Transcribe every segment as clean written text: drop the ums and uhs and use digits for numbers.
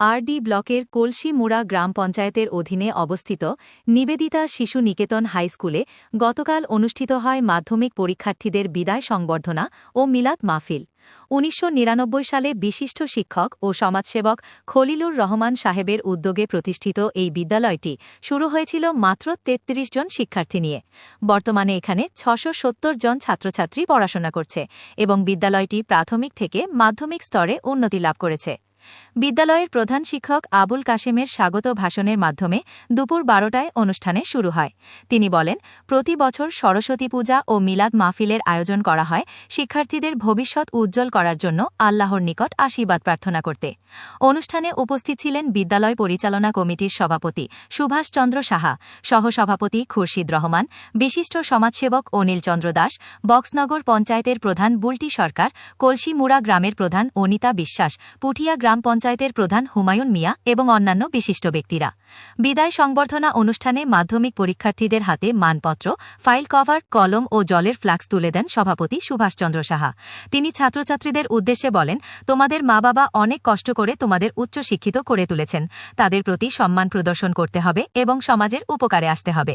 RD ব্লকের কলসিমুড়া গ্রাম পঞ্চায়েতের অধীনে অবস্থিত নিবেদিতা শিশু নিকেতন হাইস্কুলে গতকাল অনুষ্ঠিত হয় মাধ্যমিক পরীক্ষার্থীদের বিদায় সংবর্ধনা ও মিলাদ মাহফিল। ১৯৯৯ সালে বিশিষ্ট শিক্ষক ও সমাজসেবক খলিলুর রহমান সাহেবের উদ্যোগে প্রতিষ্ঠিত এই বিদ্যালয়টি শুরু হয়েছিল মাত্র ৩৩ জন শিক্ষার্থী নিয়ে। বর্তমানে এখানে ৬৭০ জন ছাত্রছাত্রী পড়াশোনা করছে এবং বিদ্যালয়টি প্রাথমিক থেকে মাধ্যমিক স্তরে উন্নতি লাভ করেছে। বিদ্যালয়ের প্রধান শিক্ষক আবুল কাশেমের স্বাগত ভাষণের মাধ্যমে দুপুর ১২টায় অনুষ্ঠানে শুরু হয়। তিনি বলেন, প্রতি বছর সরস্বতী পূজা ও মিলাদ মাহফিলের আয়োজন করা হয় শিক্ষার্থীদের ভবিষ্যৎ উজ্জ্বল করার জন্য আল্লাহর নিকট আশীর্বাদ প্রার্থনা করতে। অনুষ্ঠানে উপস্থিত ছিলেন বিদ্যালয় পরিচালনা কমিটির সভাপতি সুভাষচন্দ্র সাহা, সহসভাপতি খুরশিদ রহমান, বিশিষ্ট সমাজসেবক অনিল চন্দ্র দাস, বক্সনগর পঞ্চায়েতের প্রধান বুলটি সরকার, কলসিমুড়া গ্রামের প্রধান অনিতা বিশ্বাস, পুঠিয়া গ্রাম পঞ্চায়েতের প্রধান হুমায়ুন মিয়া এবং অন্যান্য বিশিষ্ট ব্যক্তিরা। বিদায় সংবর্ধনা অনুষ্ঠানে মাধ্যমিক পরীক্ষার্থীদের হাতে মানপত্র, ফাইল কভার, কলম ও জলের ফ্লাক্স তুলে দেন সভাপতি সুভাষচন্দ্র সাহা। তিনি ছাত্রছাত্রীদের উদ্দেশ্যে বলেন, তোমাদের মা বাবা অনেক কষ্ট করে তোমাদের উচ্চশিক্ষিত করে তুলেছেন, তাদের প্রতি সম্মান প্রদর্শন করতে হবে এবং সমাজের উপকারে আসতে হবে।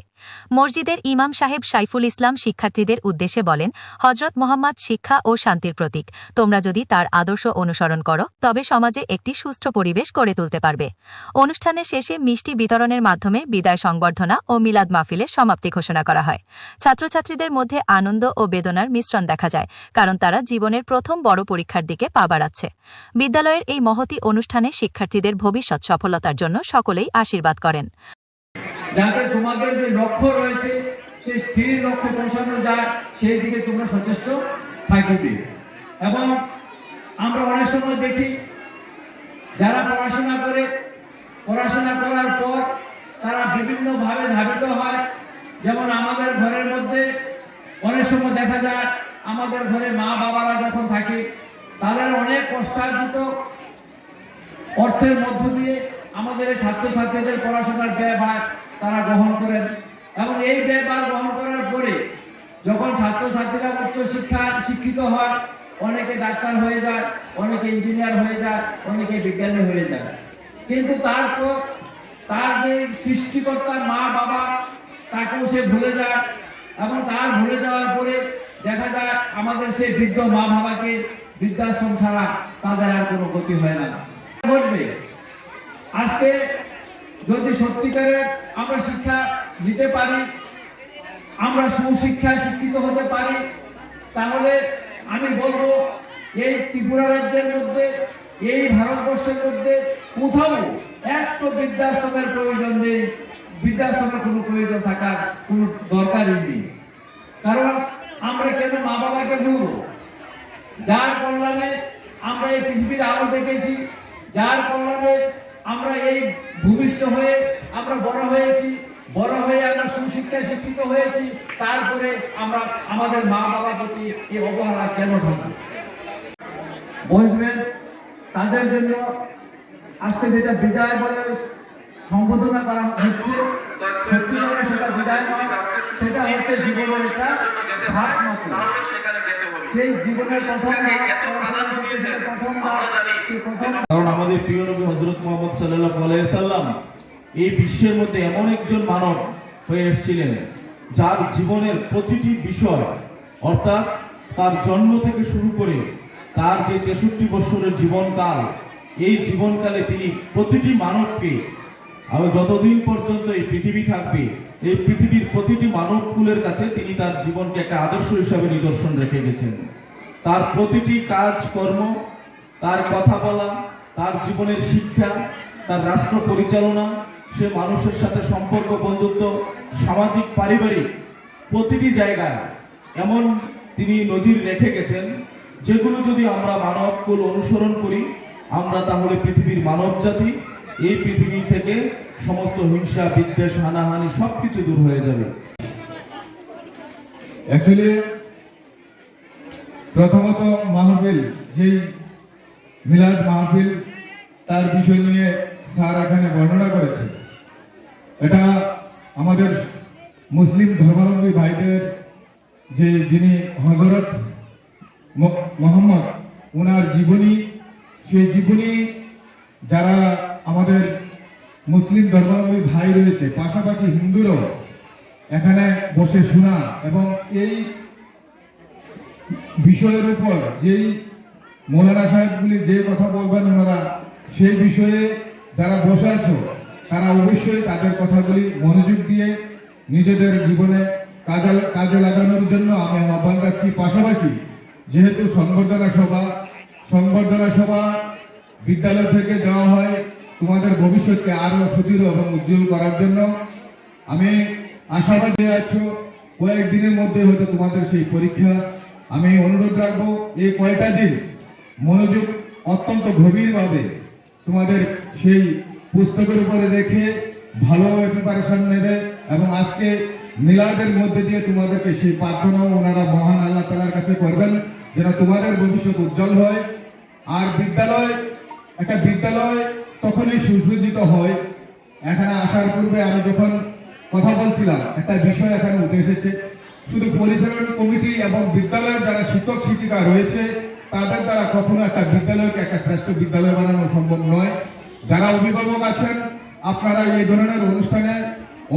মসজিদের ইমাম সাহেব সাইফুল ইসলাম শিক্ষার্থীদের উদ্দেশ্যে বলেন, হজরত মোহাম্মদ শিক্ষা ও শান্তির প্রতীক, তোমরা যদি তার আদর্শ অনুসরণ করো তবে সমাজে একটি সুষ্ঠু পরিবেশ গড়ে তুলতে পারবে। অনুষ্ঠানের শেষে মিষ্টি বিতরণের মাধ্যমে বিদায় সংবর্ধনা ও মিলাদ মাহফিলের সমাপ্তি ঘোষণা করা হয়। ছাত্রছাত্রীদের মধ্যে আনন্দ ও বেদনার মিশ্রণ দেখা যায়, কারণ তারা জীবনের প্রথম বড় পরীক্ষার দিকে পা বাড়াচ্ছে। বিদ্যালয়ের এই মহতী অনুষ্ঠানে শিক্ষার্থীদের ভবিষ্যৎ সফলতার জন্য সকলেই আশীর্বাদ করেন। যাতে তোমাদের যে লক্ষ্য রয়েছে সেই স্থির লক্ষ্যে পৌঁছানো যায় সেই দিকে তোমরা সচেষ্ট থাকবে। এবং আমরা অনেক সময় দেখি যারা পড়াশোনা করার পর তারা বিভিন্নভাবে ধাবিত হয়। যেমন আমাদের ঘরের মধ্যে অনেক সময় দেখা যায় আমাদের ঘরে মা বাবারা যখন থাকে তাদের অনেক কষ্টার্জিত অর্থের মধ্য দিয়ে আমাদের এই ছাত্রছাত্রীদের পড়াশোনার ব্যয়ভার তারা গ্রহণ করেন এবং এই ব্যয়ভার গ্রহণ করার পরে যখন ছাত্রছাত্রীরা উচ্চ শিক্ষিত হয়, অনেকে ডাক্তার হয়ে যায়, অনেকে ইঞ্জিনিয়ার হয়ে যায়, অনেকে বিজ্ঞানী হয়ে যায়, কিন্তু তারপর তার যে সৃষ্টিকর্তা মা বাবা তাকেও সে ভুলে যায় এবং তার ভুলে যাওয়ার পরে দেখা যায় আমাদের সেই বৃদ্ধ মা বাবাকে বৃদ্ধাশ্রম ছাড়া তাদের আর কোনো গতি হয় না। ঘটবে আজকে যদি সত্যিকারের আমরা শিক্ষা নিতে পারি, আমরা সুশিক্ষায় শিক্ষিত হতে পারি, তাহলে আমি বলবো এই ত্রিপুরা রাজ্যের মধ্যে, এই ভারতবর্ষের মধ্যে কোথাও একটা বৃদ্ধাশ্রমের প্রয়োজন নেই, বৃদ্ধাশ্রমের কোনো প্রয়োজন থাকার কোনো দরকারই নেই। কারণ আমরা কেন মা বাবাকে ভুলবো? যার কল্যাণে আমরা এই পৃথিবীর আলো দেখেছি, যার কল্যাণে আমরা এই ভূমিষ্ঠ হয়ে আমরা বড় হয়েছি, বড় হয়ে আমরা সুশিক্ষায় শিক্ষিত হয়েছি, তারপরে আমরা আমাদের মা বাবার প্রতি এই অবহেলা কেন থাকবে? বসবেন তাদের জন্য আজকে যেটা বিদায় বলে সম্বোধনা করা হচ্ছে, সত্যিকারে সেটা বিদায় নয়, সেটা হচ্ছে জীবনের একটা ধাপ মাত্র। সেই জীবনের প্রথম কারণ আমাদের প্রিয় নবী হযরত মুহাম্মদ সাল্লাল্লাহু আলাইহি সাল্লাম এই বিশ্বের মধ্যে এমন একজন মানব হয়ে এসেছিলেন যার জীবনের প্রতিটি বিষয়, অর্থাৎ তার জন্ম থেকে শুরু করে তার যে ৬৩ বছরের জীবনকাল, এই জীবনকালে তিনি প্রতিটি মানবকে যতদিন পর্যন্ত এই পৃথিবী থাকবে এই পৃথিবীর প্রতিটি মানবকুলের কাছে তিনি তার জীবনকে একটা আদর্শ হিসাবে নিদর্শন রেখে গেছেন। তার প্রতিটি কাজকর্ম, তার কথা বলা, তার জীবনের শিক্ষা, তার রাষ্ট্র পরিচালনা, সে মানুষের সাথে সম্পর্ক, বন্ধুত্ব, সামাজিক, পারিবারিক প্রতিটি জায়গায় এমন তিনি নজির রেখে গেছেন যেগুলো যদি আমরা মানবকুল অনুসরণ করি, আমরা তাহলে পৃথিবীর মানব জাতি এই পৃথিবী থেকে সমস্ত হিংসা, বিদ্বেষ, হানাহানি সবকিছু দূর হয়ে যাবে। অ্যাকচুয়ালি প্রথমত মাহফিল, যেই মিলাদ মাহফিল তার বিষয় নিয়ে স্যার এখানে বর্ণনা করেছে, এটা আমাদের মুসলিম ধর্মাবলম্বী ভাইদের যে যিনি হযরত মোহাম্মদ, ওনার জীবনী, সেই জীবনী যারা মুসলিম ধর্মাবলম্বী ভাই রয়েছে, পাশাপাশি হিন্দুরাও এখানে বসে শোনা এবং এই বিষয়ের উপর যেই মৌলানা সাহেবগুলি যে কথা বলবেন ওনারা সেই বিষয়ে যারা বসে আছো তারা অবশ্যই তাদের কথাগুলি মনোযোগ দিয়ে নিজেদের জীবনে কাজে লাগানোর জন্য আমি আহ্বান রাখছি। পাশাপাশি যেহেতু সংবর্ধনা সভা বিদ্যালয় থেকে দেওয়া হয় তোমাদের ভবিষ্যৎকে আরো সুদৃঢ় এবং উজ্জ্বল করার জন্য, আমি আশাবাদী আছো কয়েকদিনের মধ্যে হয়তো তোমাদের সেই পরীক্ষা। আমি অনুরোধ রাখবো এই কয়টা দিন মনোযোগ অত্যন্ত গভীরভাবে তোমাদের সেই পুস্তকের উপরে রেখে ভালোভাবে প্রিপারেশন নেবে এবং আজকে মিলাদের মধ্যে দিয়ে তোমাদেরকে সেই প্রার্থনাও ওনারা মহান আল্লাহ তাআলার কাছে করবেন যেন তোমাদের ভবিষ্যৎ উজ্জ্বল হয়। আর একটা বিদ্যালয় তখনই সুসজ্জিত হয়। এখানে আসার পূর্বে আমি যখন কথা বলছিলাম একটা বিষয় এখানে উঠে এসেছে, শুধু পরিচালন কমিটি এবং বিদ্যালয়ের যারা শিক্ষক শিক্ষিকা রয়েছে তাদের দ্বারা কখনো একটা বিদ্যালয়কে একটা শ্রেষ্ঠ বিদ্যালয় বানানো সম্ভব নয়। যারা অভিভাবক আছেন আপনারা এই ধরনের অনুষ্ঠানে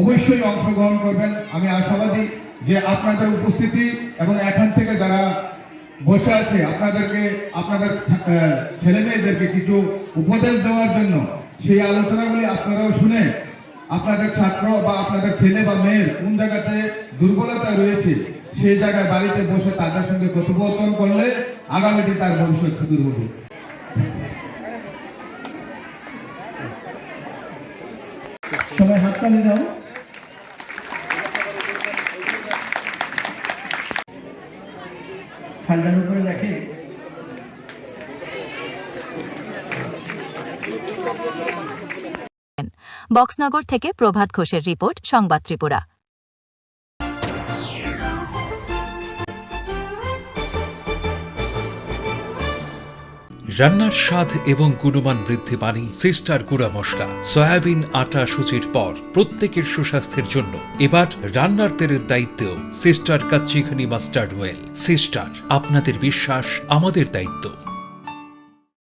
অবশ্যই অংশগ্রহণ করবেন। আমি আশাবাদী যে আপনাদের উপস্থিতি এবং এখান থেকে যারা বসে আছে আপনাদের ছেলে মেয়েদেরকে কিছু উপদেশ দেওয়ার জন্য সেই আলোচনাগুলি আপনারাও শুনে আপনাদের ছাত্র বা আপনাদের ছেলে বা মেয়ের কোন জায়গাতে দুর্বলতা রয়েছে সেই জায়গায় বাড়িতে বসে তাদের সঙ্গে কথোপকথন করলে আগামীতে তার ভবিষ্যৎ সুদূর হবে। সবাই হাততালি দাও। ফাইলটার উপরে দেখে বক্সনগর থেকে প্রভাত ঘোষের রিপোর্ট, সংবাদ ত্রিপুরা। রান্নার স্বাদ এবং গুণমান বৃদ্ধি পানি সিস্টার গুঁড়া মশলা, সয়াবিন আটা সুচির পর প্রত্যেকের সুস্বাস্থ্যের জন্য এবার রান্নার তেলের দায়িত্বেও sister kachi ghani mustard oil. Sister, আপনাদের বিশ্বাস আমাদের দায়িত্ব।